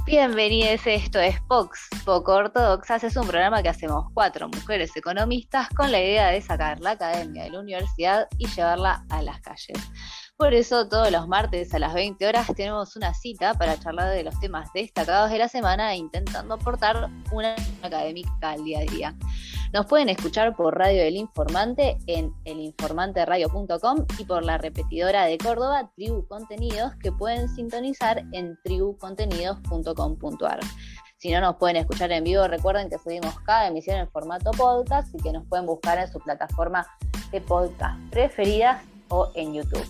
Bienvenidos, esto es Poco Ortodoxas, es un programa que hacemos 4 mujeres economistas con la idea de sacar la academia de la universidad y llevarla a las calles. Por eso todos los martes a las 20 horas tenemos una cita para charlar de los temas destacados de la semana intentando aportar una académica al día a día. Nos pueden escuchar por Radio del Informante en elinformanteradio.com y por la repetidora de Córdoba, Tribu Contenidos, que pueden sintonizar en tribucontenidos.com.ar. Si no nos pueden escuchar en vivo, recuerden que subimos cada emisión en formato podcast y que nos pueden buscar en su plataforma de podcast preferidas o en YouTube.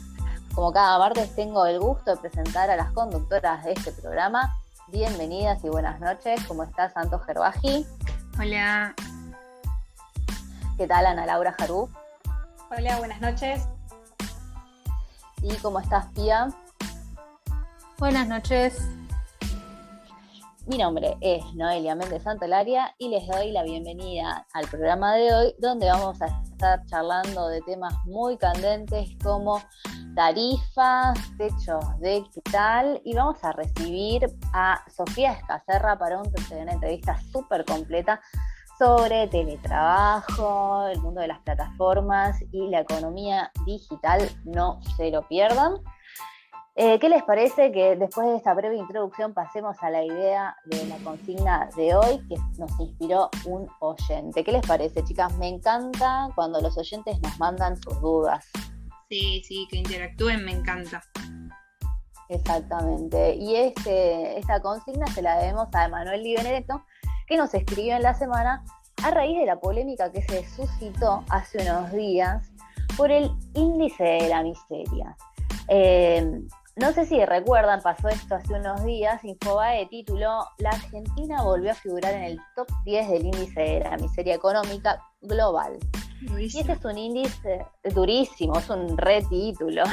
Como cada martes tengo el gusto de presentar a las conductoras de este programa. Bienvenidas y buenas noches. ¿Cómo estás, Santos Gerbaji? Hola. ¿Qué tal, Ana Laura Jarú? Hola, buenas noches. ¿Y cómo estás, Pía? Buenas noches. Mi nombre es Noelia Méndez Santolaria y les doy la bienvenida al programa de hoy, donde vamos a estar charlando de temas muy candentes como tarifas, techos de cristal, y vamos a recibir a Sofía Escacerra para una entrevista súper completa sobre teletrabajo, el mundo de las plataformas y la economía digital. No se lo pierdan. ¿Qué les parece que después de esta breve introducción pasemos a la idea de la consigna de hoy que nos inspiró un oyente? ¿Qué les parece, chicas? Me encanta cuando los oyentes nos mandan sus dudas. Sí, que interactúen, me encanta. Exactamente. Y esta consigna se la debemos a Emanuel Di Benedetto, que nos escribió en la semana a raíz de la polémica que se suscitó hace unos días por el índice de la miseria. No sé si recuerdan, pasó esto hace unos días. Infobae tituló: La Argentina volvió a figurar en el top 10 del índice de la miseria económica global. Durísimo. Y este es un índice durísimo, es un retítulo.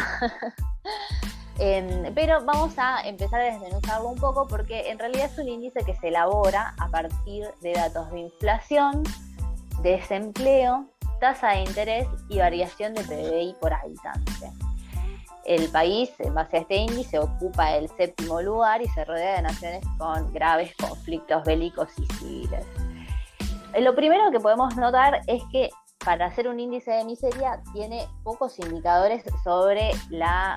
Pero vamos a empezar a desmenuzarlo un poco porque en realidad es un índice que se elabora a partir de datos de inflación, desempleo, tasa de interés y variación de PBI por habitante. El país, en base a este índice, ocupa el 7º lugar y se rodea de naciones con graves conflictos bélicos y civiles. Lo primero que podemos notar es que para hacer un índice de miseria tiene pocos indicadores sobre la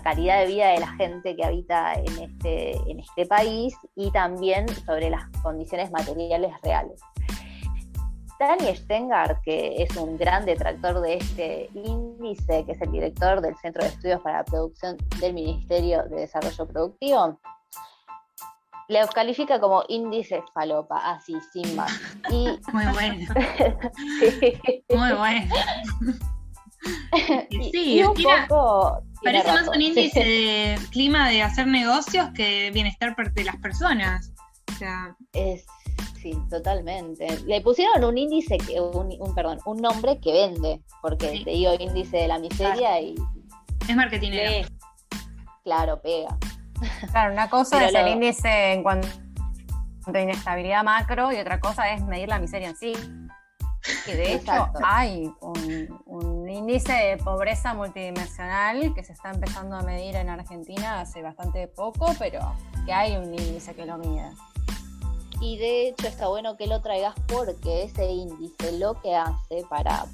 calidad de vida de la gente que habita en este país y también sobre las condiciones materiales reales. Daniel Stengart, que es un gran detractor de este índice, que es el director del Centro de Estudios para la Producción del Ministerio de Desarrollo Productivo, le califica como índice falopa, así, sin más. Muy bueno. Sí. Muy bueno. Y un poco parece más un índice de clima de hacer negocios que bienestar de las personas. O sea, sí, totalmente. Le pusieron un índice, un nombre que vende, porque sí. Te digo índice de la miseria, claro. Y es marketinero. Claro, pega. Claro, una cosa es el índice en cuanto a inestabilidad macro y otra cosa es medir la miseria en sí. Y de hecho hay un índice de pobreza multidimensional que se está empezando a medir en Argentina hace bastante poco, pero que hay un índice que lo mide. Y de hecho está bueno que lo traigas porque ese índice lo que hace para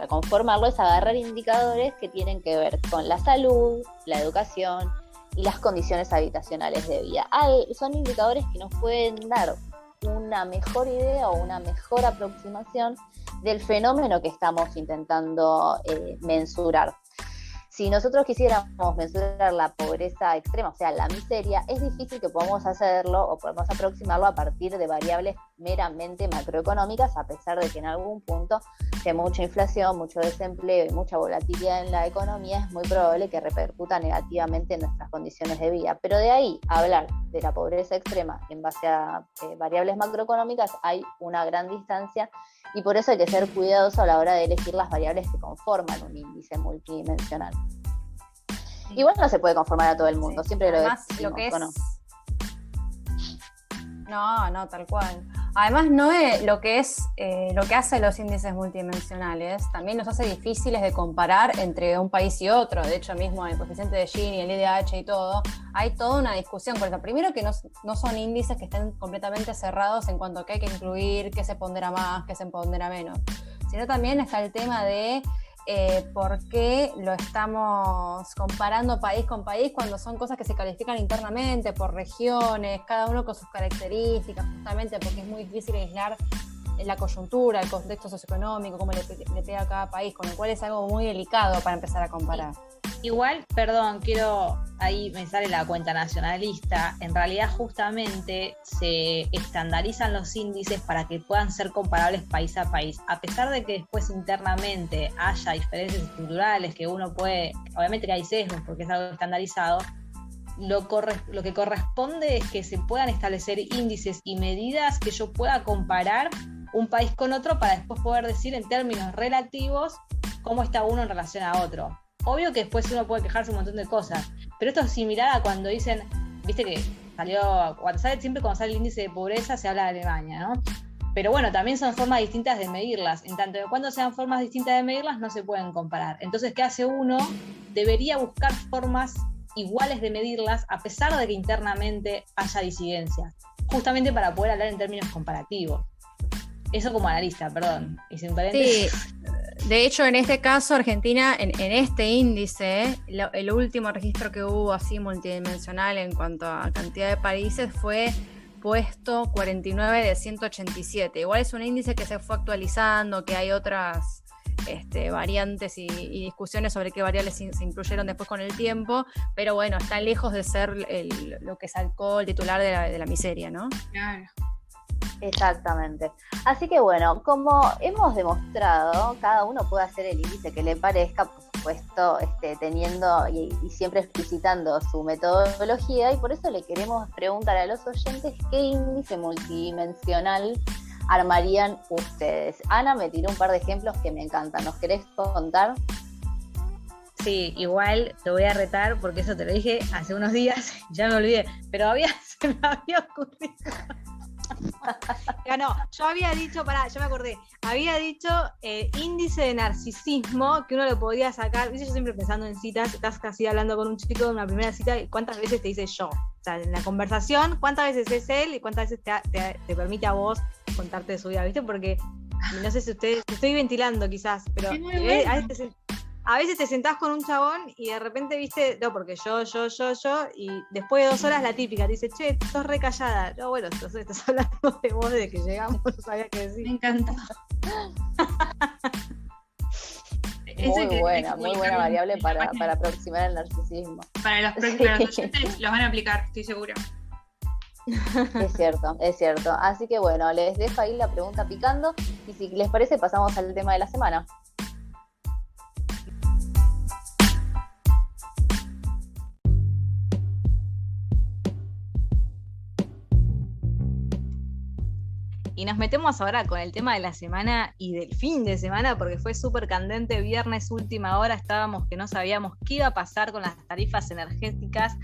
conformarlo es agarrar indicadores que tienen que ver con la salud, la educación y las condiciones habitacionales de vida. Son indicadores que nos pueden dar una mejor idea o una mejor aproximación del fenómeno que estamos intentando mensurar. Si nosotros quisiéramos mensurar la pobreza extrema, o sea, la miseria, es difícil que podamos hacerlo o podemos aproximarlo a partir de variables meramente macroeconómicas, a pesar de que en algún punto, si hay mucha inflación, mucho desempleo y mucha volatilidad en la economía, es muy probable que repercuta negativamente en nuestras condiciones de vida. Pero de ahí a hablar de la pobreza extrema en base a variables macroeconómicas hay una gran distancia, y por eso hay que ser cuidadoso a la hora de elegir las variables que conforman un índice multidimensional. Igual no se puede conformar a todo el mundo, sí. Siempre además, lo decimos, que es... ¿o no? No, tal cual. Además, no es lo que hace los índices multidimensionales, también nos hace difíciles de comparar entre un país y otro. De hecho, mismo el coeficiente de Gini, el IDH y todo, hay toda una discusión por eso. Primero que no son índices que estén completamente cerrados en cuanto a qué hay que incluir, qué se pondera más, qué se pondera menos, sino también está el tema de por qué lo estamos comparando país con país cuando son cosas que se califican internamente por regiones, cada uno con sus características, justamente porque es muy difícil aislar la coyuntura, el contexto socioeconómico, cómo le pega a cada país, con lo cual es algo muy delicado para empezar a comparar. Igual, perdón, ahí me sale la cuenta nacionalista, en realidad justamente se estandarizan los índices para que puedan ser comparables país a país, a pesar de que después internamente haya diferencias estructurales, que uno puede, obviamente que hay sesgos porque es algo estandarizado, lo que corresponde es que se puedan establecer índices y medidas que yo pueda comparar un país con otro para después poder decir en términos relativos cómo está uno en relación a otro. Obvio que después uno puede quejarse un montón de cosas, pero esto es similar a cuando dicen, viste que siempre cuando sale el índice de pobreza se habla de Alemania, ¿no? Pero bueno, también son formas distintas de medirlas. En tanto que cuando sean formas distintas de medirlas no se pueden comparar. Entonces, ¿qué hace uno? Debería buscar formas iguales de medirlas a pesar de que internamente haya disidencias, justamente para poder hablar en términos comparativos. Eso como analista, perdón. Y sin paréntesis. Sí. De hecho, en este caso, Argentina, en este índice, el último registro que hubo así multidimensional en cuanto a cantidad de países fue puesto 49 de 187. Igual es un índice que se fue actualizando, que hay otras variantes y discusiones sobre qué variables se incluyeron después con el tiempo, pero bueno, está lejos de ser lo que sacó el titular de la miseria, ¿no? Claro. Exactamente. Así que bueno, como hemos demostrado, cada uno puede hacer el índice que le parezca, por supuesto, teniendo y siempre explicitando su metodología, y por eso le queremos preguntar a los oyentes qué índice multidimensional armarían ustedes. Ana me tiró un par de ejemplos que me encantan. ¿Nos querés contar? Sí, igual te voy a retar porque eso te lo dije hace unos días, ya me olvidé, pero se me había ocurrido. No, yo había dicho, yo me acordé, índice de narcisismo que uno lo podría sacar. Yo siempre pensando en citas, estás casi hablando con un chico en una primera cita y cuántas veces te dice yo. O sea, en la conversación, cuántas veces es él y cuántas veces te permite a vos contarte de su vida, ¿viste? Porque no sé si ustedes, estoy ventilando quizás, pero a veces te sentás con un chabón y de repente, viste, no, porque yo, y después de 2 horas la típica, te dice, che, sos re callada. No, bueno, entonces estás hablando de vos desde que llegamos, no sabía qué decir. Me encantó. Muy buena variable para aproximar el narcisismo. Para los oyentes los van a aplicar, estoy segura. Es cierto. Así que bueno, les dejo ahí la pregunta picando y si les parece pasamos al tema de la semana. Y nos metemos ahora con el tema de la semana y del fin de semana, porque fue súper candente. Viernes, última hora, estábamos que no sabíamos qué iba a pasar con las tarifas energéticas,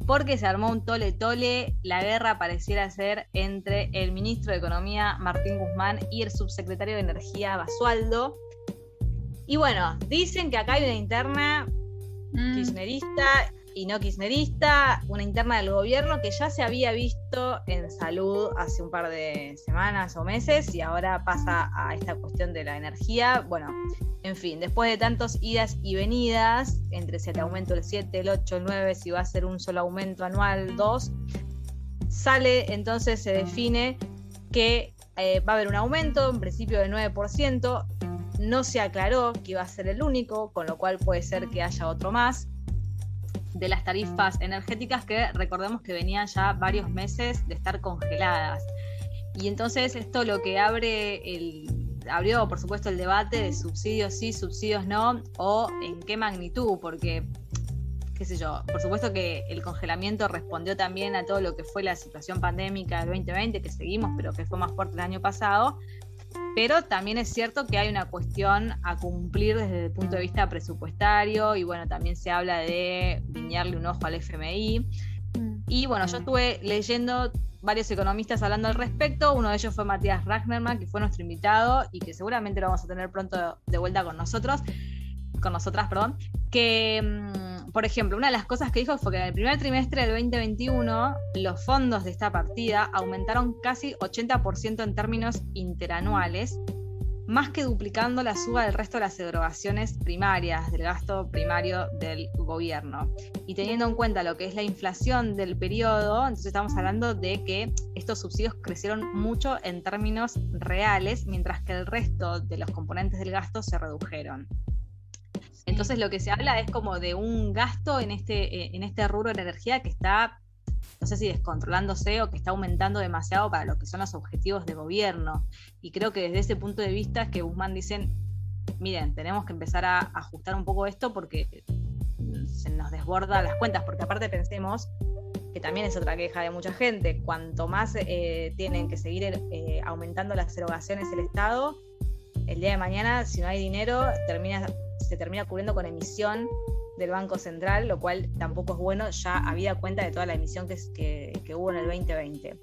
porque se armó un tole-tole. La guerra pareciera ser entre el ministro de Economía, Martín Guzmán, y el subsecretario de Energía, Basualdo. Y bueno, dicen que acá hay una interna kirchnerista y no kirchnerista, una interna del gobierno que ya se había visto en salud hace un par de semanas o meses y ahora pasa a esta cuestión de la energía. Bueno, en fin, después de tantos idas y venidas, entre si el aumento del 7, el 8, el 9, si va a ser un solo aumento anual, 2, entonces se define que va a haber un aumento, en principio del 9%, no se aclaró que iba a ser el único, con lo cual puede ser que haya otro más, de las tarifas energéticas que recordemos que venían ya varios meses de estar congeladas. Y entonces esto lo que abrió por supuesto el debate de subsidios sí, subsidios no, o en qué magnitud, porque qué sé yo, por supuesto que el congelamiento respondió también a todo lo que fue la situación pandémica del 2020, que seguimos, pero que fue más fuerte el año pasado. Pero también es cierto que hay una cuestión a cumplir desde el punto de vista presupuestario y bueno, también se habla de guiñarle un ojo al FMI. Y bueno, yo estuve leyendo varios economistas hablando al respecto. Uno de ellos fue Matías Ragnerman, que fue nuestro invitado y que seguramente lo vamos a tener pronto de vuelta con nosotras, que, por ejemplo, una de las cosas que dijo fue que en el primer trimestre del 2021 los fondos de esta partida aumentaron casi 80% en términos interanuales, más que duplicando la suba del resto de las erogaciones primarias, del gasto primario del gobierno. Y teniendo en cuenta lo que es la inflación del periodo, entonces estamos hablando de que estos subsidios crecieron mucho en términos reales, mientras que el resto de los componentes del gasto se redujeron. Entonces lo que se habla es como de un gasto en este rubro de energía que está, no sé si descontrolándose o que está aumentando demasiado para lo que son los objetivos de gobierno. Y creo que desde ese punto de vista es que Guzmán dicen, miren, tenemos que empezar a ajustar un poco esto porque se nos desborda las cuentas, porque aparte pensemos que también es otra queja de mucha gente, cuanto más tienen que seguir aumentando las erogaciones el Estado, el día de mañana, si no hay dinero, se termina cubriendo con emisión del Banco Central, lo cual tampoco es bueno, ya habida cuenta de toda la emisión que hubo en el 2020.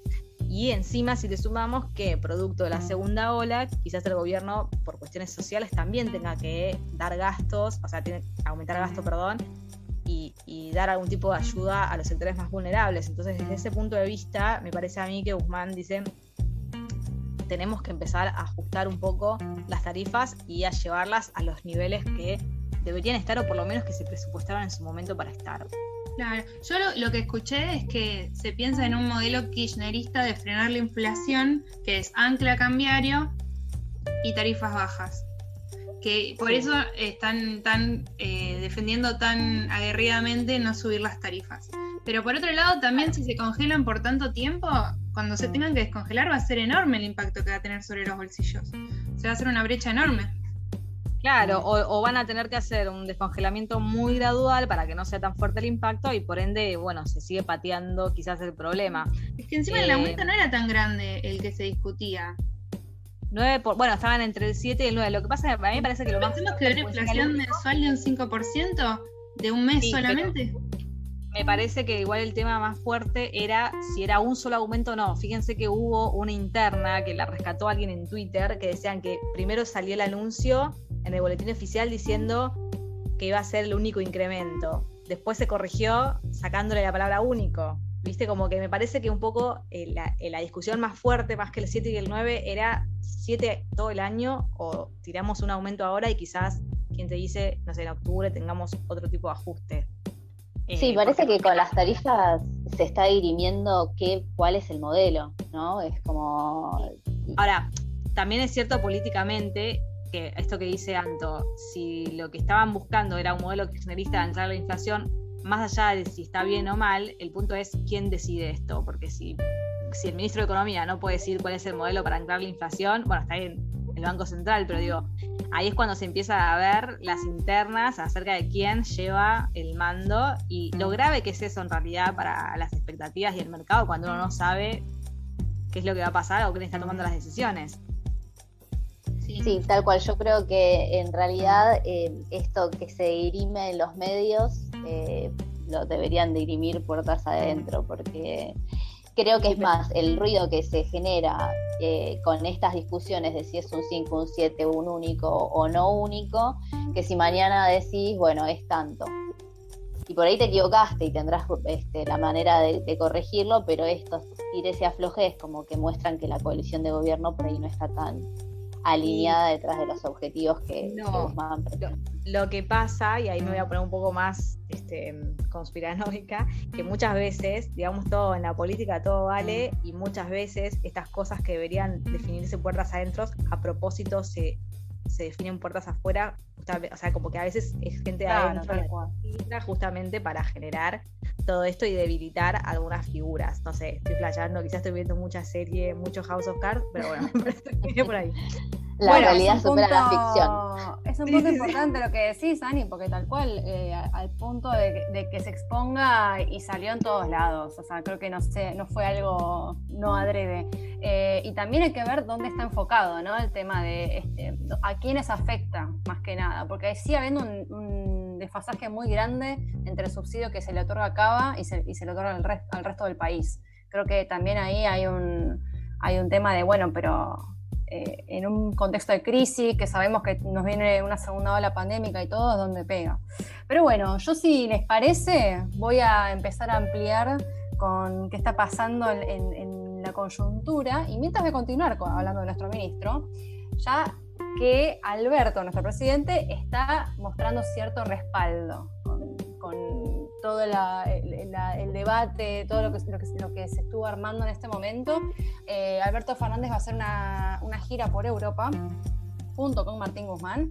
Y encima, si le sumamos que producto de la segunda ola, quizás el gobierno, por cuestiones sociales, también tenga que dar gastos, o sea, tiene que aumentar gasto, y dar algún tipo de ayuda a los sectores más vulnerables. Entonces, desde ese punto de vista, me parece a mí que Guzmán dice, tenemos que empezar a ajustar un poco las tarifas y a llevarlas a los niveles que deberían estar, o por lo menos que se presupuestaron en su momento para estar. Claro, yo lo que escuché es que se piensa en un modelo kirchnerista de frenar la inflación, que es ancla cambiario y tarifas bajas. Que por eso están defendiendo tan aguerridamente no subir las tarifas. Pero por otro lado, también si se congelan por tanto tiempo, cuando se tengan que descongelar va a ser enorme el impacto que va a tener sobre los bolsillos. O sea, va a ser una brecha enorme. Claro, o van a tener que hacer un descongelamiento muy gradual para que no sea tan fuerte el impacto y por ende, bueno, se sigue pateando quizás el problema. Es que encima el aumento no era tan grande el que se discutía. Bueno, estaban entre el 7 y el 9. Lo que pasa es que a mí me parece que lo más... ¿Tenemos que ver inflación mensual de un 5% de un mes solamente? Me parece que igual el tema más fuerte era si era un solo aumento o no. Fíjense que hubo una interna que la rescató alguien en Twitter, que decían que primero salió el anuncio en el boletín oficial diciendo que iba a ser el único incremento. Después se corrigió sacándole la palabra único. Viste, como que me parece que un poco la discusión más fuerte, más que el 7 y el 9, era 7 todo el año o tiramos un aumento ahora y quizás, quien te dice, no sé, en octubre tengamos otro tipo de ajuste. Sí, parece que con las tarifas se está dirimiendo cuál es el modelo, ¿no? Es como... Ahora, también es cierto políticamente que esto que dice Anto, si lo que estaban buscando era un modelo kirchnerista de anclar la inflación, más allá de si está bien o mal, el punto es quién decide esto, porque si el ministro de Economía no puede decir cuál es el modelo para anclar la inflación, bueno, está bien el Banco Central, pero digo, ahí es cuando se empieza a ver las internas acerca de quién lleva el mando y lo grave que es eso en realidad para las expectativas y el mercado cuando uno no sabe qué es lo que va a pasar o quién está tomando las decisiones. Sí, tal cual. Yo creo que en realidad esto que se dirime en los medios lo deberían dirimir puertas adentro, porque creo que es más el ruido que se genera con estas discusiones de si es un 5, un 7, un único o no único, que si mañana decís, bueno, es tanto. Y por ahí te equivocaste y tendrás la manera de corregirlo, pero estos tires y aflojes como que muestran que la coalición de gobierno por ahí no está tan alineada detrás de los objetivos que Guzmán pretende. Lo que pasa, y ahí me voy a poner un poco más conspiranoica, que muchas veces, digamos, todo en la política todo vale, y muchas veces estas cosas que deberían definirse puertas adentro, a propósito se definen puertas afuera, o sea, como que a veces es gente adentro justamente para generar todo esto y debilitar algunas figuras. No sé, estoy flasheando, quizás estoy viendo mucha serie, mucho House of Cards, pero bueno, me parece que viene por ahí. La realidad supera la ficción. Es un punto importante lo que decís, Ani, porque tal cual, al punto de que se exponga y salió en todos lados, o sea, creo que no fue algo no adrede. Y también hay que ver dónde está enfocado, ¿no? El tema de a quiénes afecta, más que nada, porque sigue habiendo un desfasaje muy grande entre el subsidio que se le otorga a Cava y se le otorga al resto del país. Creo que también ahí hay un tema de, bueno, pero en un contexto de crisis, que sabemos que nos viene una segunda ola pandémica y todo, es donde pega. Pero bueno, yo, si les parece, voy a empezar a ampliar con qué está pasando en la coyuntura, y mientras voy a continuar hablando de nuestro ministro, ya que Alberto, nuestro presidente, está mostrando cierto respaldo con todo el debate, todo lo que se estuvo armando en este momento. Alberto Fernández va a hacer una gira por Europa junto con Martín Guzmán,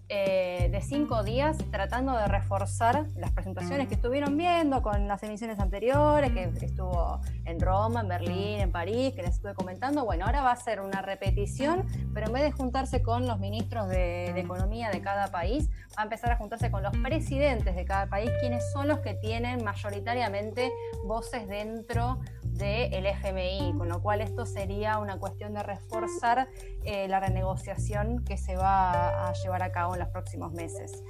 de 5 días, tratando de reforzar las presentaciones que estuvieron viendo con las emisiones anteriores, que estuvo en Roma, en Berlín, en París, que les estuve comentando. Bueno, ahora va a ser una repetición, pero en vez de juntarse con los ministros de Economía de cada país, va a empezar a juntarse con los presidentes de cada país, quienes son los que tienen mayoritariamente voces dentro del FMI, con lo cual esto sería una cuestión de reforzar la renegociación que se va a llevar a cabo en los próximos meses.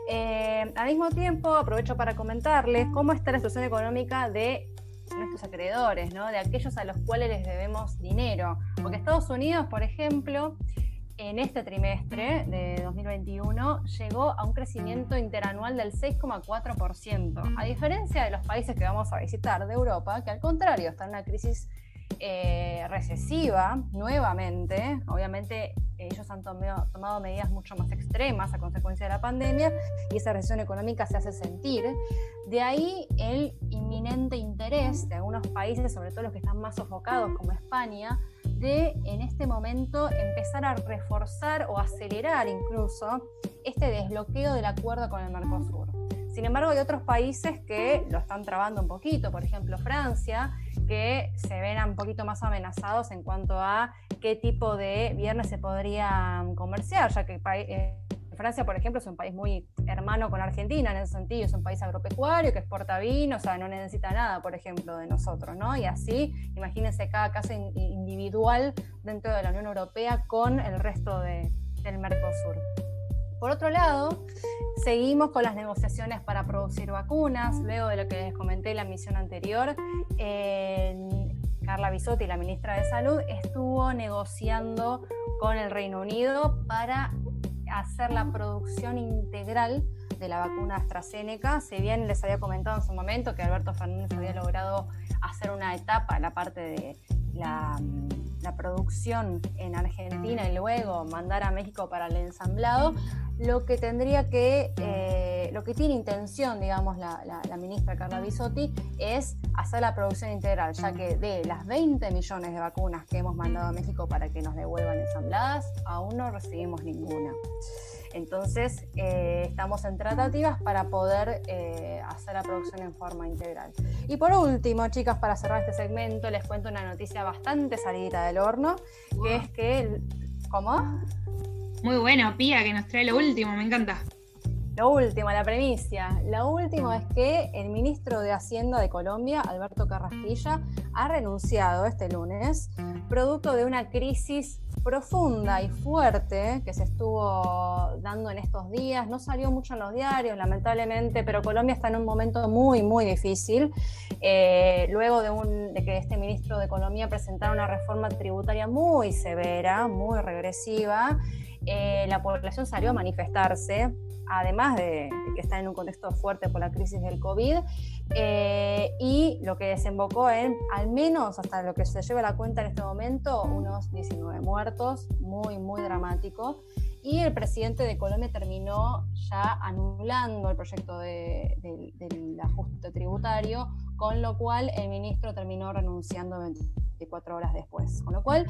Al mismo tiempo, aprovecho para comentarles cómo está la situación económica de nuestros acreedores, ¿no? De aquellos a los cuales les debemos dinero, porque Estados Unidos, por ejemplo, en este trimestre de 2021 llegó a un crecimiento interanual del 6,4%, a diferencia de los países que vamos a visitar de Europa, que al contrario están en una crisis recesiva nuevamente. Obviamente ellos han tomado medidas mucho más extremas a consecuencia de la pandemia, y esa recesión económica se hace sentir. De ahí el inminente interés de algunos países, sobre todo los que están más sofocados como España, de en este momento empezar a reforzar o acelerar incluso este desbloqueo del acuerdo con el Mercosur. Sin embargo, hay otros países que lo están trabando un poquito, por ejemplo Francia, que se ven un poquito más amenazados en cuanto a qué tipo de bienes se podrían comerciar, ya que Francia, por ejemplo, es un país muy hermano con Argentina en ese sentido, es un país agropecuario que exporta vino, o sea, no necesita nada, por ejemplo, de nosotros, ¿no? Y así, imagínense cada caso individual dentro de la Unión Europea con el resto del Mercosur. Por otro lado, seguimos con las negociaciones para producir vacunas. Luego de lo que les comenté en la misión anterior, Carla Bisotti, la ministra de Salud, estuvo negociando con el Reino Unido para hacer la producción integral de la vacuna AstraZeneca. Si bien les había comentado en su momento que Alberto Fernández había logrado hacer una etapa, la parte de la producción en Argentina y luego mandar a México para el ensamblado, lo que tiene intención, digamos, la ministra Carla Bisotti, es hacer la producción integral, ya que de las 20 millones de vacunas que hemos mandado a México para que nos devuelvan ensambladas, aún no recibimos ninguna. Entonces, estamos en tratativas para poder hacer la producción en forma integral. Y por último, chicas, para cerrar este segmento, les cuento una noticia bastante salidita del horno, que es que... ¿Cómo? Muy bueno, Pía, que nos trae lo último, me encanta. Lo último, la primicia. Lo último es que el ministro de Hacienda de Colombia, Alberto Carrasquilla, ha renunciado este lunes, producto de una crisis profunda y fuerte que se estuvo dando en estos días. No salió mucho en los diarios, lamentablemente, pero Colombia está en un momento muy, muy difícil. Luego de que este ministro de Economía presentara una reforma tributaria muy severa, muy regresiva, la población salió a manifestarse, además de que está en un contexto fuerte por la crisis del COVID, y lo que desembocó en, al menos hasta lo que se lleva a la cuenta en este momento, unos 19 muertos, muy, muy dramático. Y el presidente de Colombia terminó ya anulando el proyecto del ajuste tributario, con lo cual el ministro terminó renunciando 24 horas después. Con lo cual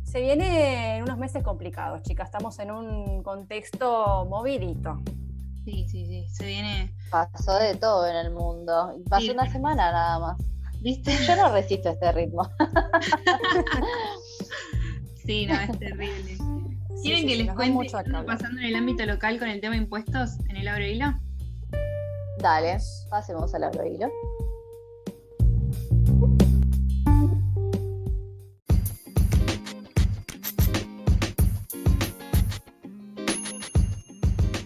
se vienen unos meses complicados, chicas. Estamos en un contexto movidito. Sí, se viene... Pasó de todo en el mundo. Pasó Sí. una semana nada más. ¿Viste? Yo no resisto este ritmo. Sí, no, es terrible. ¿Quieren Sí, que les nos da cuente mucho qué a está hablar. pasando en el ámbito local con el tema de impuestos en el Abro Hilo? Dale, pasemos al Abro Hilo.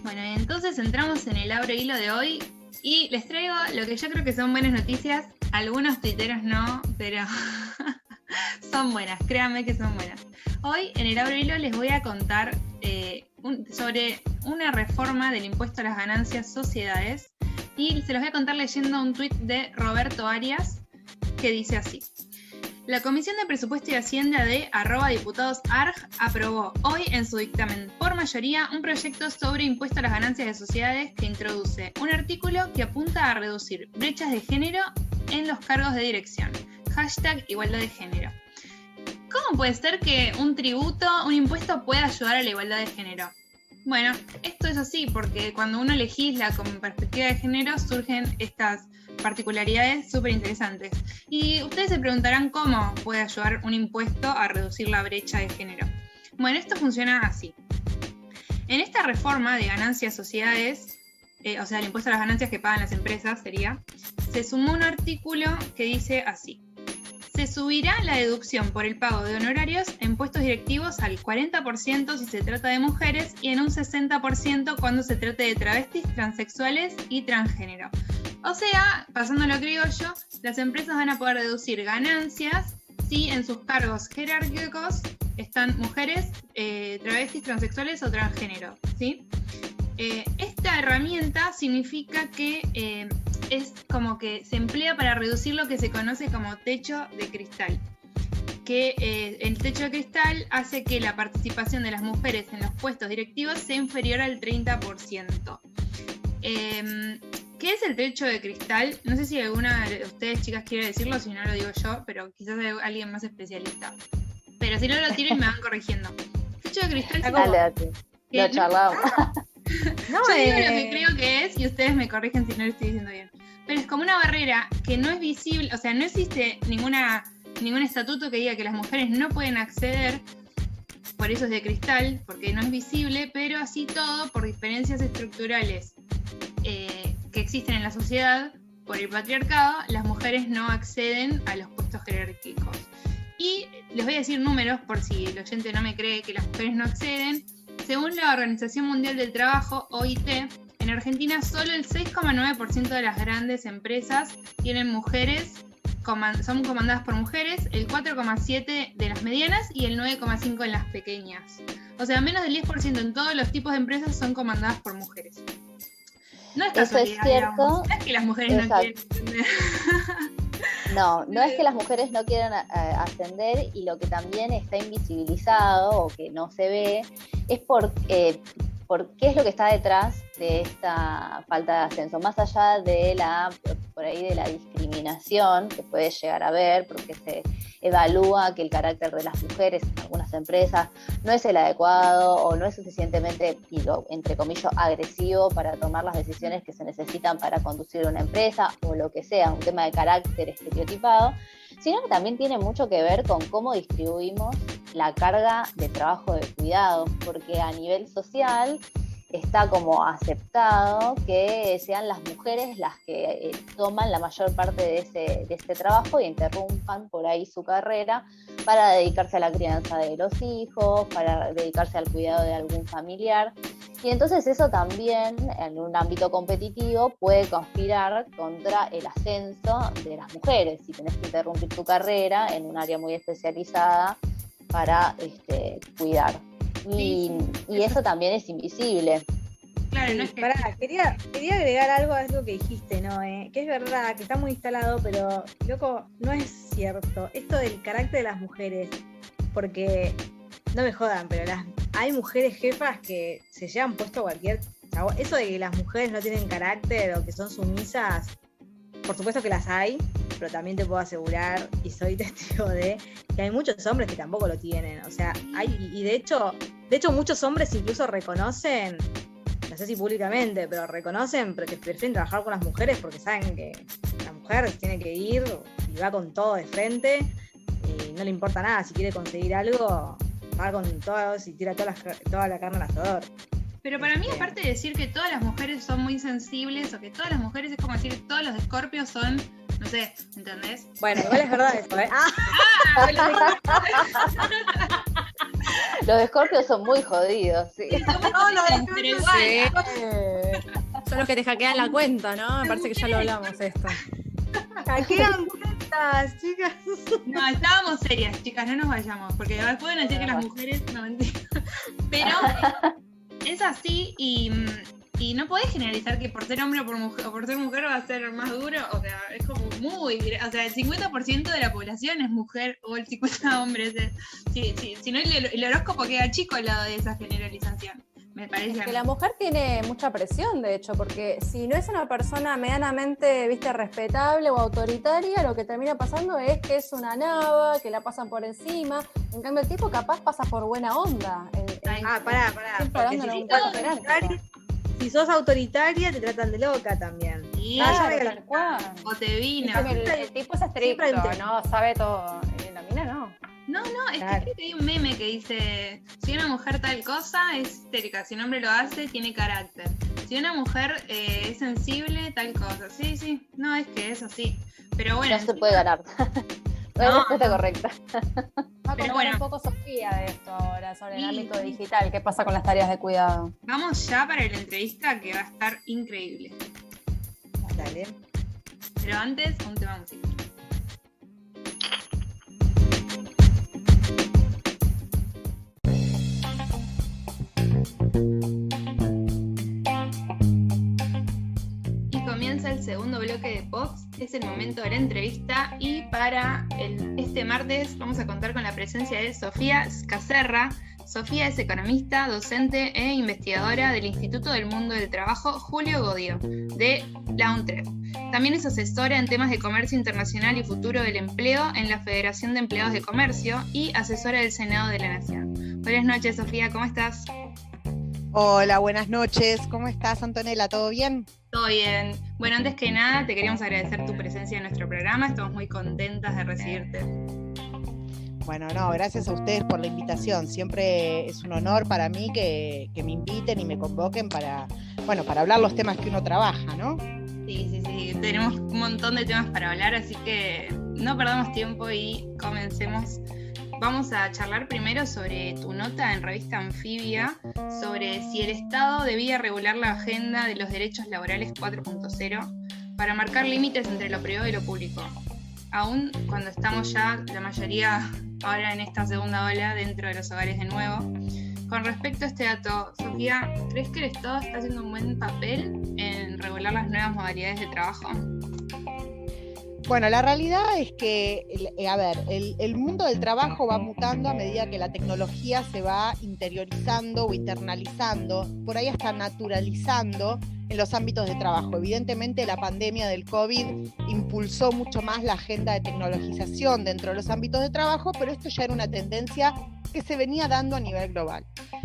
Bueno, entonces entramos en el Abro Hilo de hoy y les traigo lo que yo creo que son buenas noticias. Algunos tuiteros no, pero son buenas, créanme que son buenas. Hoy en el Abro Hilo les voy a contar sobre una reforma del impuesto a las ganancias sociedades y se los voy a contar leyendo un tuit de Roberto Arias que dice así. La Comisión de Presupuesto y Hacienda de @diputadosarg aprobó hoy en su dictamen por mayoría un proyecto sobre impuesto a las ganancias de sociedades que introduce un artículo que apunta a reducir brechas de género en los cargos de dirección. #igualdad de género. ¿Cómo puede ser que un tributo, un impuesto pueda ayudar a la igualdad de género? Bueno, esto es así porque cuando uno legisla con perspectiva de género surgen estas particularidades súper interesantes. Y ustedes se preguntarán cómo puede ayudar un impuesto a reducir la brecha de género. Bueno, esto funciona así. En esta reforma de ganancias sociedades, o sea, el impuesto a las ganancias que pagan las empresas se sumó un artículo que dice así. Se subirá la deducción por el pago de honorarios en puestos directivos al 40% si se trata de mujeres y en un 60% cuando se trate de travestis, transexuales y transgénero. O sea, pasando lo criollo, las empresas van a poder deducir ganancias si en sus cargos jerárquicos están mujeres, travestis, transexuales o transgénero, ¿sí? Esta herramienta significa que es como que se emplea para reducir lo que se conoce como techo de cristal. Que el techo de cristal hace que la participación de las mujeres en los puestos directivos sea inferior al 30%. ¿Qué es el techo de cristal? No sé si alguna de ustedes, chicas, quiere decirlo, si no lo digo yo, pero quizás hay alguien más especialista. Pero si no lo tiro y me van corrigiendo. El techo de cristal es como... Lo charlamos. No, yo digo lo que creo que es y ustedes me corrigen si no lo estoy diciendo bien. Pero es como una barrera que no es visible, o sea, no existe ningún estatuto que diga que las mujeres no pueden acceder, por eso es de cristal, porque no es visible, pero así todo, por diferencias estructurales que existen en la sociedad, por el patriarcado, las mujeres no acceden a los puestos jerárquicos. Y les voy a decir números por si el oyente no me cree que las mujeres no acceden. Según la Organización Mundial del Trabajo, OIT, en Argentina solo el 6,9% de las grandes empresas tienen mujeres, son comandadas por mujeres, el 4,7% de las medianas y el 9,5% en las pequeñas. O sea, menos del 10% en todos los tipos de empresas son comandadas por mujeres. No es casualidad, eso es cierto. No es que las mujeres no quieren entender. No es que las mujeres no quieran ascender, y lo que también está invisibilizado o que no se ve es por qué es lo que está detrás de esta falta de ascenso, más allá de la discriminación que puede llegar a haber, porque se evalúa que el carácter de las mujeres en algunas empresas no es el adecuado o no es suficientemente, entre comillas, agresivo para tomar las decisiones que se necesitan para conducir una empresa o lo que sea, un tema de carácter estereotipado, sino que también tiene mucho que ver con cómo distribuimos la carga de trabajo de cuidado, porque a nivel social está como aceptado que sean las mujeres las que toman la mayor parte de este trabajo y interrumpan por ahí su carrera para dedicarse a la crianza de los hijos, para dedicarse al cuidado de algún familiar. Y entonces eso también, en un ámbito competitivo, puede conspirar contra el ascenso de las mujeres, si tenés que interrumpir tu carrera en un área muy especializada para cuidar. Y eso también es invisible. Claro, no es que... Pará, quería agregar algo a eso que dijiste, ¿no? Que es verdad, que está muy instalado, pero, loco, no es cierto. Esto del carácter de las mujeres, porque, no me jodan, pero hay mujeres jefas que se llevan puesto a cualquier chavo. Eso de que las mujeres no tienen carácter o que son sumisas, por supuesto que las hay, pero también te puedo asegurar, y soy testigo de, que hay muchos hombres que tampoco lo tienen. O sea, de hecho muchos hombres incluso reconocen, no sé si públicamente, pero reconocen que prefieren trabajar con las mujeres porque saben que la mujer tiene que ir y va con todo de frente y no le importa nada. Si quiere conseguir algo, va con todo y tira toda la carne al asador. Pero para mí, aparte de decir que todas las mujeres son muy sensibles o que todas las mujeres es como decir todos los escorpios son, no sé, ¿entendés? Bueno, igual es verdad eso, ¿eh? Los escorpios son muy jodidos, sí. Son los que te hackean la cuenta, ¿no? Me parece que ya lo hablamos esto. Hackean cuentas, estás, chicas? No, estábamos serias, chicas, no nos vayamos, porque después pueden decir que las mujeres, no, mentira. Pero es así y no podés generalizar que por ser hombre o por ser mujer va a ser más duro, o sea, es como muy, o sea, el 50% de la población es mujer o el 50% hombres. Si no, el horóscopo queda chico al lado de esa generalización. Me parece que la mujer tiene mucha presión, de hecho, porque si no es una persona medianamente, respetable o autoritaria, lo que termina pasando es que es una naba, que la pasan por encima. En cambio, el tipo capaz pasa por buena onda. Pará. Si sos autoritaria, te tratan de loca también. Sí, tal cual. O te vino. El tipo es estricto, ¿no? Sabe todo. La mina no. No, es que creo que hay un meme que dice, si una mujer tal cosa es histérica, si un hombre lo hace, tiene carácter. Si una mujer es sensible, tal cosa. Sí, no, es que es así. Pero bueno. No se puede ganar. No es la respuesta correcta. Va a contar un poco Sofía de esto ahora, sobre el ámbito digital, qué pasa con las tareas de cuidado. Vamos ya para la entrevista que va a estar increíble. Dale. Pero antes, un tema musical. Comienza el segundo bloque de Pops, es el momento de la entrevista y para este martes vamos a contar con la presencia de Sofía Scacerra. Sofía es economista, docente e investigadora del Instituto del Mundo del Trabajo Julio Godio, de la UNTREF. También es asesora en temas de comercio internacional y futuro del empleo en la Federación de Empleados de Comercio y asesora del Senado de la Nación. Buenas noches, Sofía, ¿cómo estás? Hola, buenas noches. ¿Cómo estás, Antonella? ¿Todo bien? Todo bien. Bueno, antes que nada, te queríamos agradecer tu presencia en nuestro programa. Estamos muy contentas de recibirte. Bueno, gracias a ustedes por la invitación. Siempre es un honor para mí que me inviten y me convoquen para hablar los temas que uno trabaja, ¿no? Sí. Tenemos un montón de temas para hablar, así que no perdamos tiempo y comencemos. Vamos a charlar primero sobre tu nota en Revista Anfibia sobre si el Estado debía regular la agenda de los derechos laborales 4.0 para marcar límites entre lo privado y lo público. Aún cuando estamos ya, la mayoría ahora en esta segunda ola, dentro de los hogares de nuevo. Con respecto a este dato, Sofía, ¿crees que el Estado está haciendo un buen papel en regular las nuevas modalidades de trabajo? Bueno, la realidad es que, el mundo del trabajo va mutando a medida que la tecnología se va interiorizando o internalizando, por ahí hasta naturalizando en los ámbitos de trabajo. Evidentemente la pandemia del COVID impulsó mucho más la agenda de tecnologización dentro de los ámbitos de trabajo, pero esto ya era una tendencia que se venía dando a nivel global.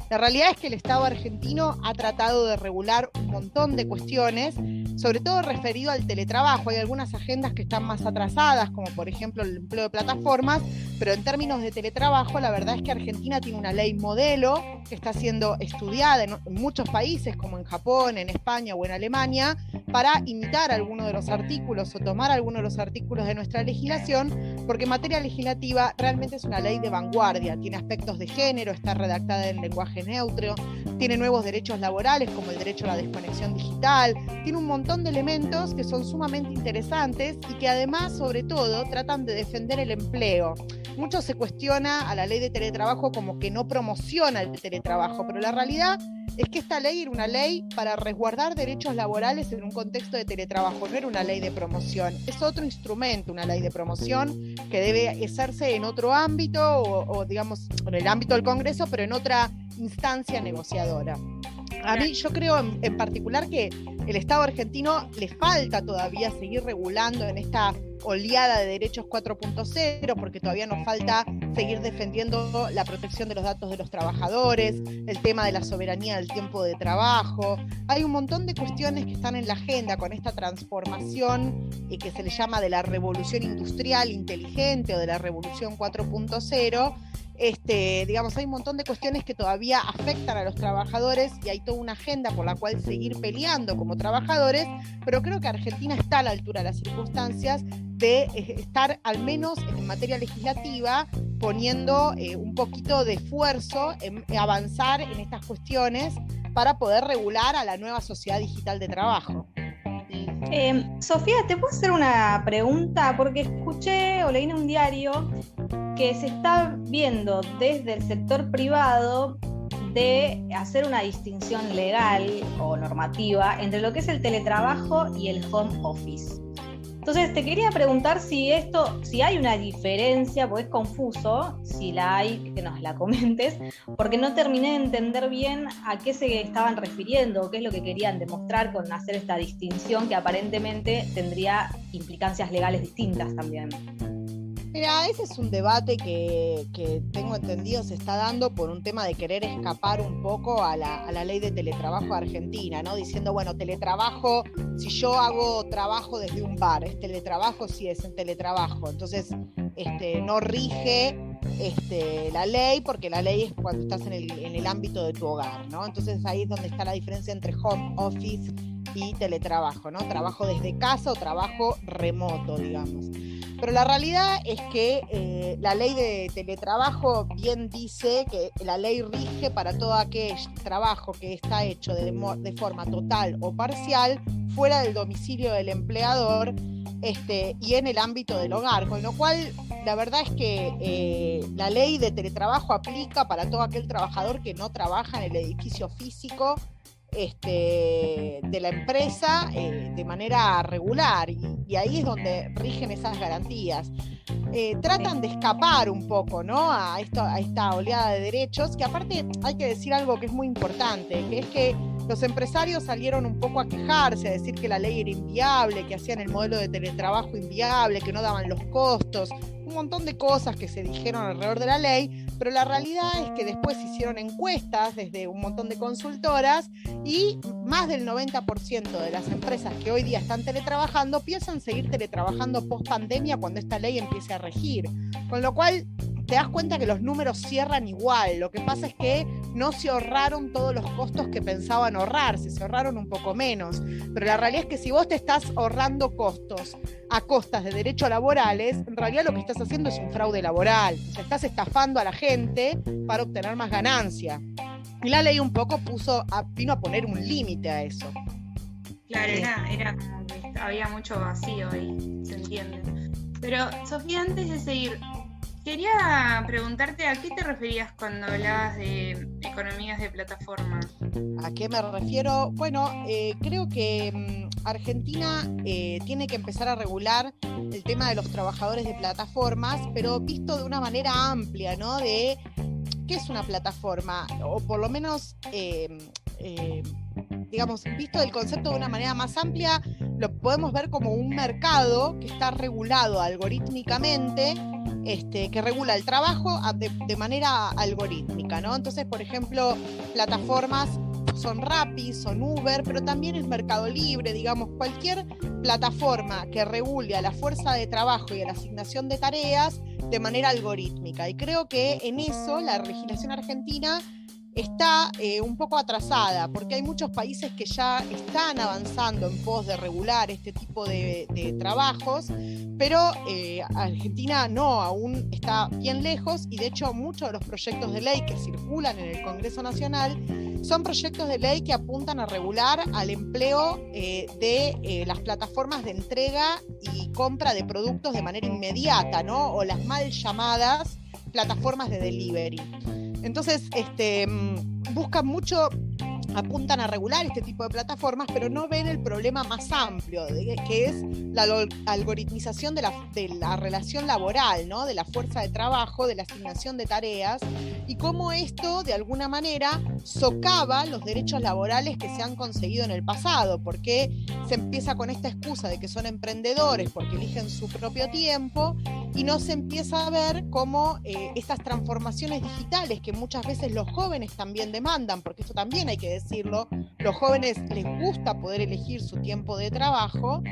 La realidad es que el Estado argentino ha tratado de regular un montón de cuestiones, sobre todo referido al teletrabajo. Hay algunas agendas que están más atrasadas, como por ejemplo el empleo de plataformas, pero en términos de teletrabajo, la verdad es que Argentina tiene una ley modelo que está siendo estudiada en muchos países, como en Japón, en España o en Alemania, para imitar algunos de los artículos o tomar algunos de los artículos de nuestra legislación, porque en materia legislativa realmente es una ley de vanguardia, tiene aspectos de género, está redactada en lenguaje neutro, tiene nuevos derechos laborales como el derecho a la desconexión digital, tiene un montón de elementos que son sumamente interesantes y que además, sobre todo, tratan de defender el empleo. Mucho se cuestiona a la ley de teletrabajo como que no promociona el teletrabajo, pero la realidad es que esta ley era una ley para resguardar derechos laborales en un contexto de teletrabajo, no era una ley de promoción, es otro instrumento, una ley de promoción que debe hacerse en otro ámbito o digamos, en el ámbito del Congreso, pero en otra instancia negociadora. A mí yo creo en particular que el Estado argentino le falta todavía seguir regulando en esta oleada de derechos 4.0, porque todavía nos falta seguir defendiendo la protección de los datos de los trabajadores, el tema de la soberanía del tiempo de trabajo. Hay un montón de cuestiones que están en la agenda con esta transformación que se le llama de la revolución industrial inteligente o de la revolución 4.0. Digamos, hay un montón de cuestiones que todavía afectan a los trabajadores y hay toda una agenda por la cual seguir peleando como trabajadores, pero creo que Argentina está a la altura de las circunstancias de estar al menos en materia legislativa poniendo un poquito de esfuerzo en avanzar en estas cuestiones para poder regular a la nueva sociedad digital de trabajo. Sofía, ¿te puedo hacer una pregunta? Porque escuché o leí en un diario que se está viendo desde el sector privado de hacer una distinción legal o normativa entre lo que es el teletrabajo y el home office. Entonces te quería preguntar si hay una diferencia, porque es confuso, si la hay, que nos la comentes, porque no terminé de entender bien a qué se estaban refiriendo, o qué es lo que querían demostrar con hacer esta distinción que aparentemente tendría implicancias legales distintas también. Mira, ese es un debate que tengo entendido se está dando por un tema de querer escapar un poco a la ley de teletrabajo argentina, ¿no? Diciendo, bueno, teletrabajo, si yo hago trabajo desde un bar, es teletrabajo, sí es en teletrabajo. Entonces, no rige la ley, porque la ley es cuando estás en el ámbito de tu hogar, ¿no? Entonces ahí es donde está la diferencia entre home office y teletrabajo, ¿no? Trabajo desde casa o trabajo remoto, digamos. Pero la realidad es que la ley de teletrabajo bien dice que la ley rige para todo aquel trabajo que está hecho de forma total o parcial fuera del domicilio del empleador y en el ámbito del hogar, con lo cual la verdad es que la ley de teletrabajo aplica para todo aquel trabajador que no trabaja en el edificio físico de la empresa de manera regular, y ahí es donde rigen esas garantías. Tratan de escapar un poco, ¿no? a esta oleada de derechos, que aparte hay que decir algo que es muy importante, que es que los empresarios salieron un poco a quejarse, a decir que la ley era inviable, que hacían el modelo de teletrabajo inviable, que no daban los costos, un montón de cosas que se dijeron alrededor de la ley, pero la realidad es que después se hicieron encuestas desde un montón de consultoras y más del 90% de las empresas que hoy día están teletrabajando piensan seguir teletrabajando post pandemia cuando esta ley empiece a regir, con lo cual te das cuenta que los números cierran igual. Lo que pasa es que no se ahorraron todos los costos que pensaban ahorrarse, se ahorraron un poco menos. Pero la realidad es que si vos te estás ahorrando costos a costas de derechos laborales, en realidad lo que estás haciendo es un fraude laboral. O sea, estás estafando a la gente para obtener más ganancia. Y la ley un poco vino a poner un límite a eso. Claro, era como que había mucho vacío ahí, se entiende. Pero, Sofía, antes de seguir, quería preguntarte a qué te referías cuando hablabas de economías de plataforma. ¿A qué me refiero? Bueno, creo que Argentina tiene que empezar a regular el tema de los trabajadores de plataformas, pero visto de una manera amplia, ¿no? De qué es una plataforma, o por lo menos digamos, visto el concepto de una manera más amplia, lo podemos ver como un mercado que está regulado algorítmicamente, que regula el trabajo de manera algorítmica, ¿no? Entonces, por ejemplo, plataformas son Rappi, son Uber, pero también es Mercado Libre, digamos, cualquier plataforma que regule a la fuerza de trabajo y a la asignación de tareas de manera algorítmica. Y creo que en eso la legislación argentina está un poco atrasada, porque hay muchos países que ya están avanzando en pos de regular este tipo de trabajos, pero Argentina no, aún está bien lejos, y de hecho muchos de los proyectos de ley que circulan en el Congreso Nacional son proyectos de ley que apuntan a regular al empleo de las plataformas de entrega y compra de productos de manera inmediata, ¿no? O las mal llamadas plataformas de delivery. Entonces, buscan mucho, apuntan a regular este tipo de plataformas, pero no ven el problema más amplio, que es la algoritmización de la relación laboral, ¿no? De la fuerza de trabajo, de la asignación de tareas, y cómo esto, de alguna manera, socava los derechos laborales que se han conseguido en el pasado, porque se empieza con esta excusa de que son emprendedores porque eligen su propio tiempo, y no se empieza a ver cómo estas transformaciones digitales que muchas veces los jóvenes también demandan, porque esto también hay que decirlo, los jóvenes les gusta poder elegir su tiempo de trabajo,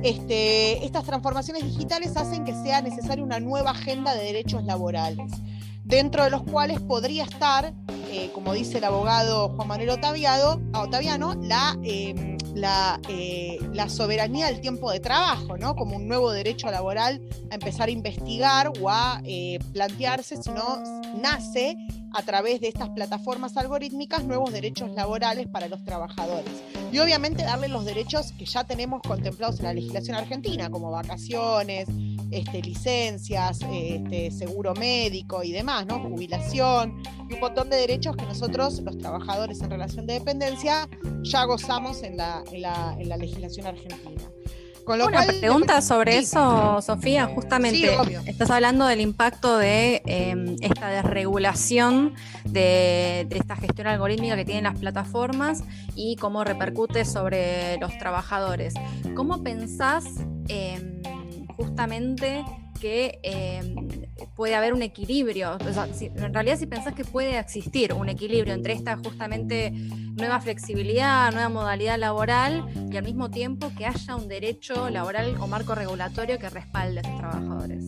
estas transformaciones digitales hacen que sea necesaria una nueva agenda de derechos laborales, dentro de los cuales podría estar, como dice el abogado Juan Manuel Ottaviano, la soberanía del tiempo de trabajo, ¿no? Como un nuevo derecho laboral a empezar a investigar o a plantearse, si no nace a través de estas plataformas algorítmicas, nuevos derechos laborales para los trabajadores. Y obviamente darle los derechos que ya tenemos contemplados en la legislación argentina, como vacaciones, licencias, seguro médico y demás, ¿no? Jubilación y un montón de derechos que nosotros, los trabajadores en relación de dependencia, ya gozamos en la legislación argentina. Con lo cual, pregunta sobre eso, Sofía, justamente sí, estás hablando del impacto de esta desregulación de esta gestión algorítmica que tienen las plataformas y cómo repercute sobre los trabajadores. ¿Cómo pensás justamente que puede haber un equilibrio? O sea, en realidad si pensás que puede existir un equilibrio entre esta justamente nueva flexibilidad, nueva modalidad laboral y al mismo tiempo que haya un derecho laboral o marco regulatorio que respalde a esos trabajadores.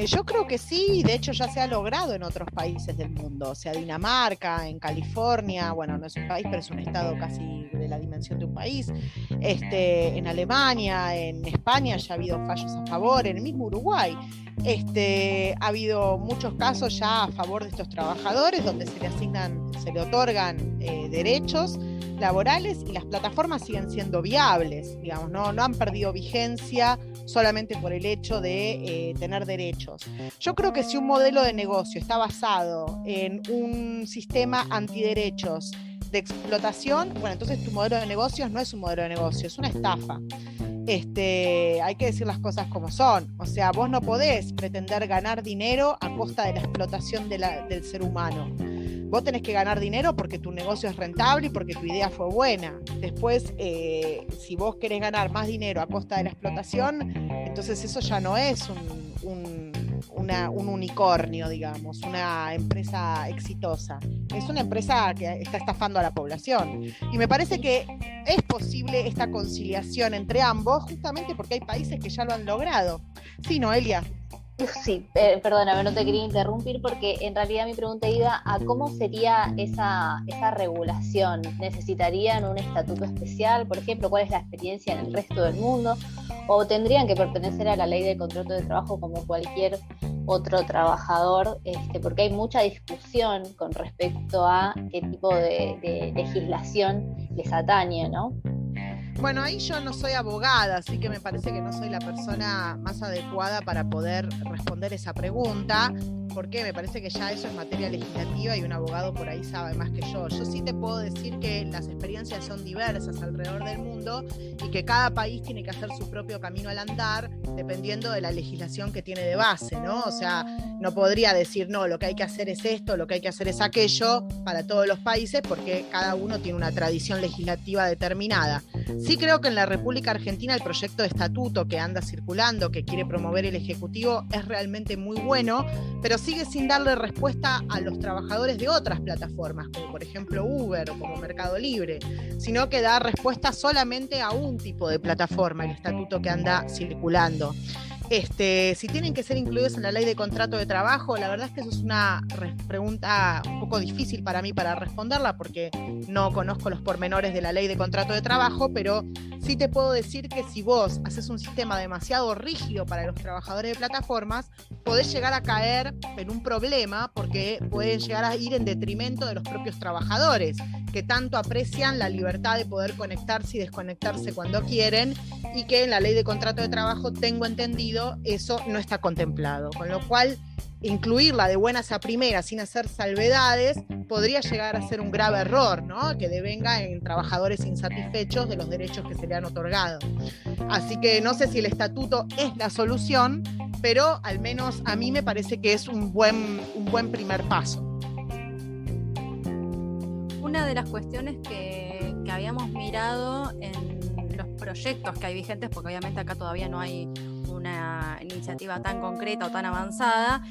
Yo creo que sí, de hecho ya se ha logrado en otros países del mundo, o sea, Dinamarca, en California, bueno, no es un país, pero es un estado casi de la dimensión de un país, en Alemania, en España ya ha habido fallos a favor, en el mismo Uruguay, ha habido muchos casos ya a favor de estos trabajadores donde se le otorgan derechos laborales y las plataformas siguen siendo viables, digamos, no han perdido vigencia solamente por el hecho de tener derechos. Yo creo que si un modelo de negocio está basado en un sistema antiderechos de explotación, bueno, entonces tu modelo de negocios no es un modelo de negocio, es una estafa. Hay que decir las cosas como son, o sea, vos no podés pretender ganar dinero a costa de la explotación del ser humano. Vos tenés que ganar dinero porque tu negocio es rentable y porque tu idea fue buena. Después, si vos querés ganar más dinero a costa de la explotación, entonces eso ya no es un unicornio, digamos, una empresa exitosa. Es una empresa que está estafando a la población. Y me parece que es posible esta conciliación entre ambos, justamente porque hay países que ya lo han logrado. Sí, Noelia. Sí, perdóname, no te quería interrumpir porque en realidad mi pregunta iba a cómo sería esa regulación. ¿Necesitarían un estatuto especial, por ejemplo? ¿Cuál es la experiencia en el resto del mundo? ¿O tendrían que pertenecer a la ley del contrato de trabajo como cualquier otro trabajador? Porque hay mucha discusión con respecto a qué tipo de legislación les atañe, ¿no? Bueno, ahí yo no soy abogada, así que me parece que no soy la persona más adecuada para poder responder esa pregunta, porque me parece que ya eso es materia legislativa y un abogado por ahí sabe más que yo. Yo sí te puedo decir que las experiencias son diversas alrededor del mundo y que cada país tiene que hacer su propio camino al andar dependiendo de la legislación que tiene de base, ¿no? O sea, no podría decir, no, lo que hay que hacer es esto, lo que hay que hacer es aquello para todos los países, porque cada uno tiene una tradición legislativa determinada. Sí creo que en la República Argentina el proyecto de estatuto que anda circulando, que quiere promover el Ejecutivo, es realmente muy bueno, pero sigue sin darle respuesta a los trabajadores de otras plataformas, como por ejemplo Uber o como Mercado Libre, sino que da respuesta solamente a un tipo de plataforma, el estatuto que anda circulando. Si tienen que ser incluidos en la ley de contrato de trabajo, la verdad es que eso es una pregunta un poco difícil para mí para responderla porque no conozco los pormenores de la ley de contrato de trabajo, pero sí te puedo decir que si vos haces un sistema demasiado rígido para los trabajadores de plataformas, podés llegar a caer en un problema porque pueden llegar a ir en detrimento de los propios trabajadores, que tanto aprecian la libertad de poder conectarse y desconectarse cuando quieren, y que en la ley de contrato de trabajo, tengo entendido, eso no está contemplado, con lo cual incluirla de buenas a primeras sin hacer salvedades podría llegar a ser un grave error, ¿no? Que devenga en trabajadores insatisfechos de los derechos que se le han otorgado. Así que no sé si el estatuto es la solución, pero al menos a mí me parece que es un buen primer paso. Una de las cuestiones que habíamos mirado en los proyectos que hay vigentes, porque obviamente acá todavía no hay una iniciativa tan concreta o tan avanzada,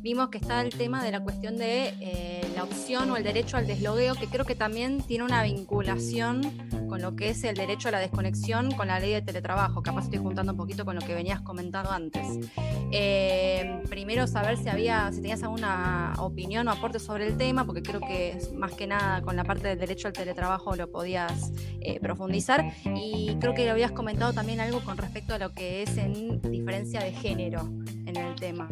vimos que está el tema de la cuestión de la opción o el derecho al deslogueo, que creo que también tiene una vinculación con lo que es el derecho a la desconexión con la ley de teletrabajo. Capaz estoy juntando un poquito con lo que venías comentando antes. Primero saber si tenías alguna opinión o aporte sobre el tema, porque creo que más que nada con la parte del derecho al teletrabajo lo podías profundizar, y creo que habías comentado también algo con respecto a lo que es en diferencia de género en el tema.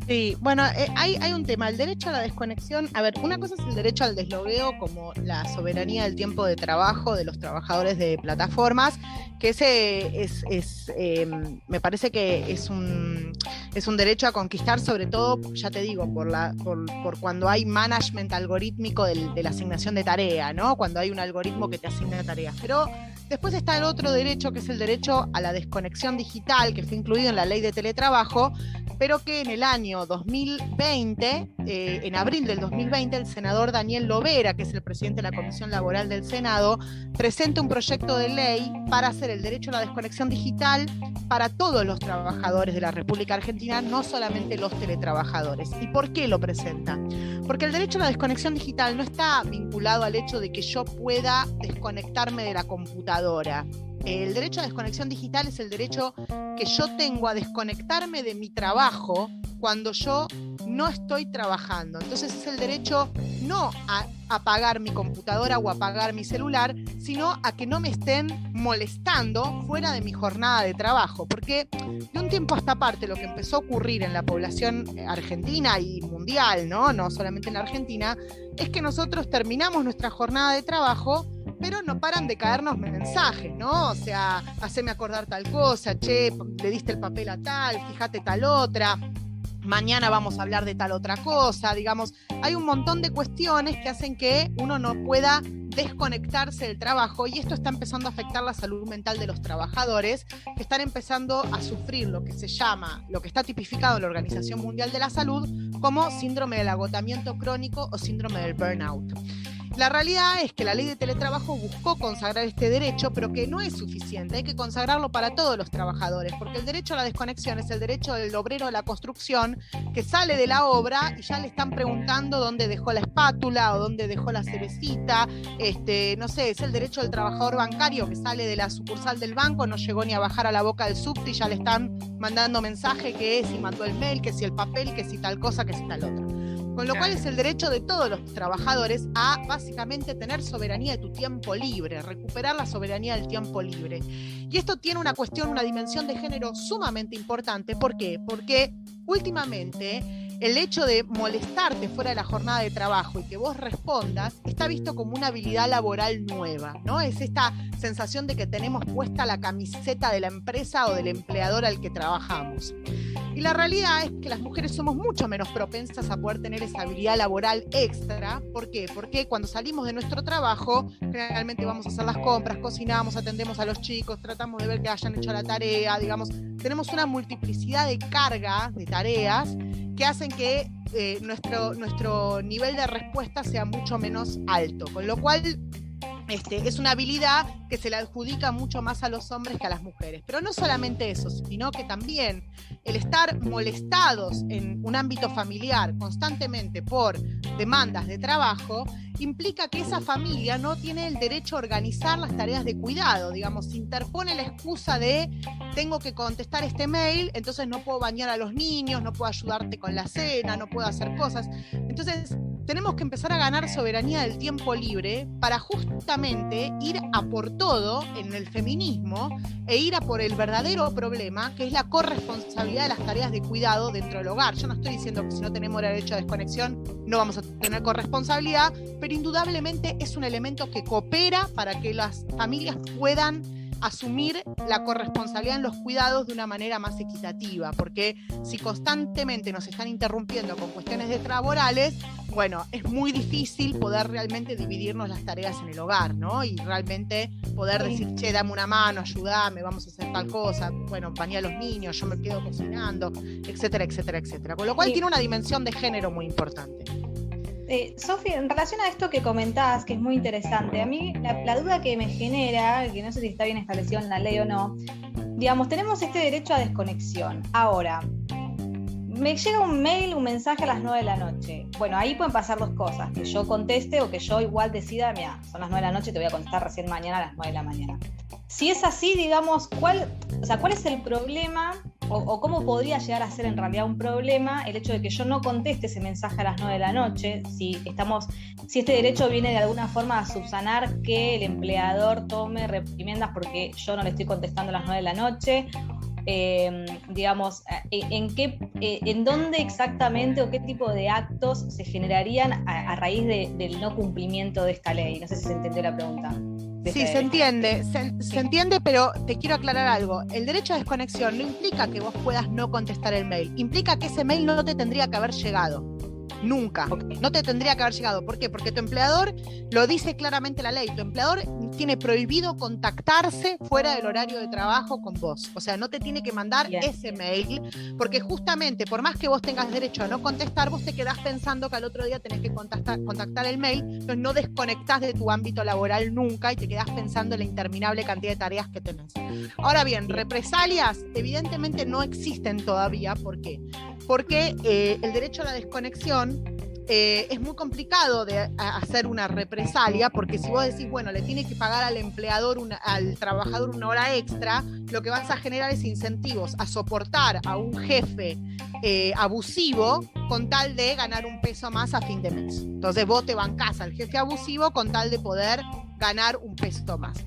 Sí, bueno, hay un tema, el derecho a la desconexión. A ver, una cosa es el derecho al deslogueo como la soberanía del tiempo de trabajo de los trabajadores de plataformas, que me parece que es un derecho a conquistar, sobre todo, ya te digo, por cuando hay management algorítmico de la asignación de tarea, ¿no? Cuando hay un algoritmo que te asigna tareas. Pero después está el otro derecho, que es el derecho a la desconexión digital, que fue incluido en la ley de teletrabajo, pero que en el año 2020, en abril del 2020, el senador Daniel Lovera, que es el presidente de la Comisión Laboral del Senado, presenta un proyecto de ley para hacer el derecho a la desconexión digital para todos los trabajadores de la República Argentina, no solamente los teletrabajadores. ¿Y por qué lo presenta? Porque el derecho a la desconexión digital no está vinculado al hecho de que yo pueda desconectarme de la computadora. El derecho a desconexión digital es el derecho que yo tengo a desconectarme de mi trabajo cuando yo no estoy trabajando. Entonces es el derecho no a apagar mi computadora o apagar mi celular, sino a que no me estén molestando fuera de mi jornada de trabajo. Porque de un tiempo a esta parte lo que empezó a ocurrir en la población argentina y mundial, no solamente en la Argentina, es que nosotros terminamos nuestra jornada de trabajo, pero no paran de caernos mensajes, ¿no? O sea, haceme acordar tal cosa, che, le diste el papel a tal, fíjate tal otra, mañana vamos a hablar de tal otra cosa, digamos, hay un montón de cuestiones que hacen que uno no pueda desconectarse del trabajo, y esto está empezando a afectar la salud mental de los trabajadores, que están empezando a sufrir lo que se llama, lo que está tipificado en la Organización Mundial de la Salud como síndrome del agotamiento crónico o síndrome del burnout. La realidad es que la ley de teletrabajo buscó consagrar este derecho, pero que no es suficiente, hay que consagrarlo para todos los trabajadores, porque el derecho a la desconexión es el derecho del obrero de la construcción que sale de la obra y ya le están preguntando dónde dejó la espátula o dónde dejó la cerecita, no sé, es el derecho del trabajador bancario que sale de la sucursal del banco, no llegó ni a bajar a la boca del subte y ya le están mandando mensaje que si mandó el mail, que si el papel, que si tal cosa, que si tal otra. Con lo cual es el derecho de todos los trabajadores a básicamente tener soberanía de tu tiempo libre, recuperar la soberanía del tiempo libre. Y esto tiene una cuestión, una dimensión de género sumamente importante. ¿Por qué? Porque últimamente el hecho de molestarte fuera de la jornada de trabajo y que vos respondas está visto como una habilidad laboral nueva, ¿no? Es esta sensación de que tenemos puesta la camiseta de la empresa o del empleador al que trabajamos. Y la realidad es que las mujeres somos mucho menos propensas a poder tener esa habilidad laboral extra. ¿Por qué? Porque cuando salimos de nuestro trabajo, generalmente vamos a hacer las compras, cocinamos, atendemos a los chicos, tratamos de ver que hayan hecho la tarea, digamos, tenemos una multiplicidad de carga de tareas que hacen que nuestro nivel de respuesta sea mucho menos alto, con lo cual es una habilidad que se le adjudica mucho más a los hombres que a las mujeres. Pero no solamente eso, sino que también el estar molestados en un ámbito familiar constantemente por demandas de trabajo implica que esa familia no tiene el derecho a organizar las tareas de cuidado. Digamos, se interpone la excusa de tengo que contestar este mail, entonces no puedo bañar a los niños, no puedo ayudarte con la cena, no puedo hacer cosas. Entonces tenemos que empezar a ganar soberanía del tiempo libre para justamente ir a por todo en el feminismo e ir a por el verdadero problema, que es la corresponsabilidad de las tareas de cuidado dentro del hogar. Yo no estoy diciendo que si no tenemos derecho a desconexión no vamos a tener corresponsabilidad, pero indudablemente es un elemento que coopera para que las familias puedan asumir la corresponsabilidad en los cuidados de una manera más equitativa, porque si constantemente nos están interrumpiendo con cuestiones laborales, bueno, es muy difícil poder realmente dividirnos las tareas en el hogar, ¿no? Y realmente poder decir, che, dame una mano, ayúdame, vamos a hacer tal cosa, bueno, bañar a los niños, yo me quedo cocinando, etcétera, etcétera, etcétera. Con lo cual tiene una dimensión de género muy importante. Sofi, en relación a esto que comentás, que es muy interesante, a mí la duda que me genera, que no sé si está bien establecido en la ley o no, digamos, tenemos este derecho a desconexión. Ahora, me llega un mail, un mensaje a las 9 de la noche. Bueno, ahí pueden pasar dos cosas, que yo conteste o que yo igual decida, mira, son las 9 de la noche, te voy a contestar recién mañana a las 9 de la mañana. Si es así, digamos, ¿cuál es el problema o cómo podría llegar a ser en realidad un problema el hecho de que yo no conteste ese mensaje a las 9 de la noche, si este derecho viene de alguna forma a subsanar que el empleador tome reprimendas porque yo no le estoy contestando a las 9 de la noche, digamos, en dónde exactamente o qué tipo de actos se generarían a raíz del no cumplimiento de esta ley. No sé si se entendió la pregunta. Sí, se entiende, se entiende, pero te quiero aclarar algo. El derecho a desconexión no implica que vos puedas no contestar el mail, implica que ese mail no te tendría que haber llegado. Nunca. No te tendría que haber llegado. ¿Por qué? Porque tu empleador, lo dice claramente la ley, tu empleador tiene prohibido contactarse fuera del horario de trabajo con vos. O sea, no te tiene que mandar ese mail, porque justamente, por más que vos tengas derecho a no contestar, vos te quedás pensando que al otro día tenés que contactar el mail, entonces no desconectás de tu ámbito laboral nunca y te quedás pensando en la interminable cantidad de tareas que tenés. Ahora bien, represalias evidentemente no existen todavía. ¿Por qué? Porque el derecho a la desconexión es muy complicado de hacer una represalia, porque si vos decís, bueno, le tiene que pagar al empleador, al trabajador una hora extra, lo que vas a generar es incentivos a soportar a un jefe abusivo con tal de ganar un peso más a fin de mes. Entonces vos te bancás al jefe abusivo con tal de poder ganar un peso más.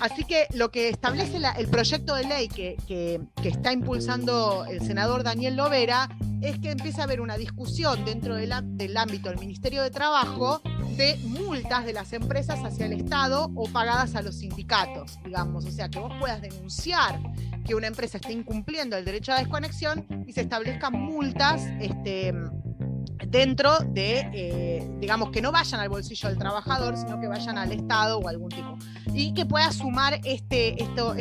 Así que lo que establece el proyecto de ley que está impulsando el senador Daniel Lovera es que empieza a haber una discusión dentro del ámbito del Ministerio de Trabajo de multas de las empresas hacia el Estado o pagadas a los sindicatos, digamos. O sea, que vos puedas denunciar que una empresa esté incumpliendo el derecho a la desconexión y se establezcan multas dentro de, digamos, que no vayan al bolsillo del trabajador, sino que vayan al Estado o algún tipo. Y que pueda sumar esto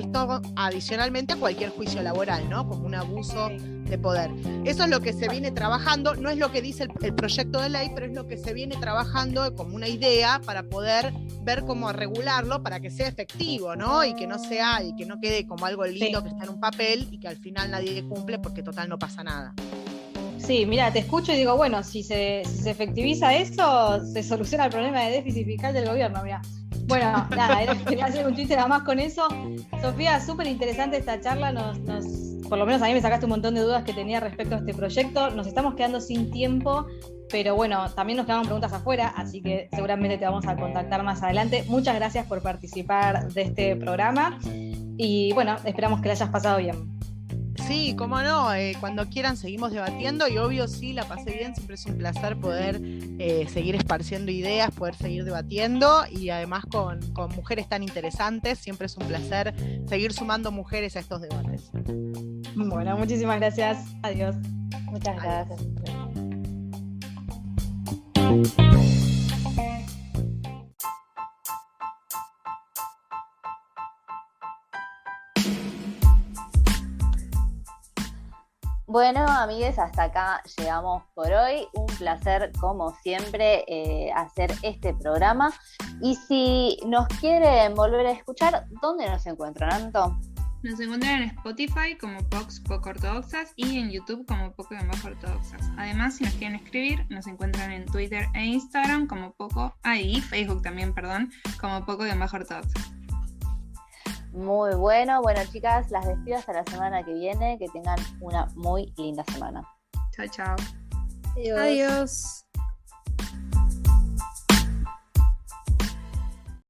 adicionalmente a cualquier juicio laboral, ¿no? Como un abuso de poder. Eso es lo que se viene trabajando, no es lo que dice el proyecto de ley, pero es lo que se viene trabajando como una idea para poder ver cómo regularlo para que sea efectivo, ¿no? Y que no quede como algo lindo que está en un papel y que al final nadie cumple porque total no pasa nada. Sí, mira, te escucho y digo, bueno, si se efectiviza eso, se soluciona el problema de déficit fiscal del gobierno, mira. Bueno, nada, quería hacer un chiste nada más con eso. Sofía, súper interesante esta charla, por lo menos a mí me sacaste un montón de dudas que tenía respecto a este proyecto. Nos estamos quedando sin tiempo, pero bueno, también nos quedaban preguntas afuera, así que seguramente te vamos a contactar más adelante. Muchas gracias por participar de este programa y bueno, esperamos que la hayas pasado bien. Sí, cómo no, cuando quieran seguimos debatiendo y obvio sí, la pasé bien, siempre es un placer poder seguir esparciendo ideas, poder seguir debatiendo y además con mujeres tan interesantes, siempre es un placer seguir sumando mujeres a estos debates. Bueno, muchísimas gracias, adiós. Muchas gracias. Bueno, amigues, hasta acá llegamos por hoy. Un placer, como siempre, hacer este programa. Y si nos quieren volver a escuchar, ¿dónde nos encuentran, Anto? Nos encuentran en Spotify como Pox Poco Ortodoxas y en YouTube como Poco-Ortodoxas. Además, si nos quieren escribir, nos encuentran en Twitter e Instagram como Facebook también, como Poco-Ortodoxas. Muy bueno. Bueno, chicas, las despido hasta la semana que viene. Que tengan una muy linda semana. Chao, chao. Adiós.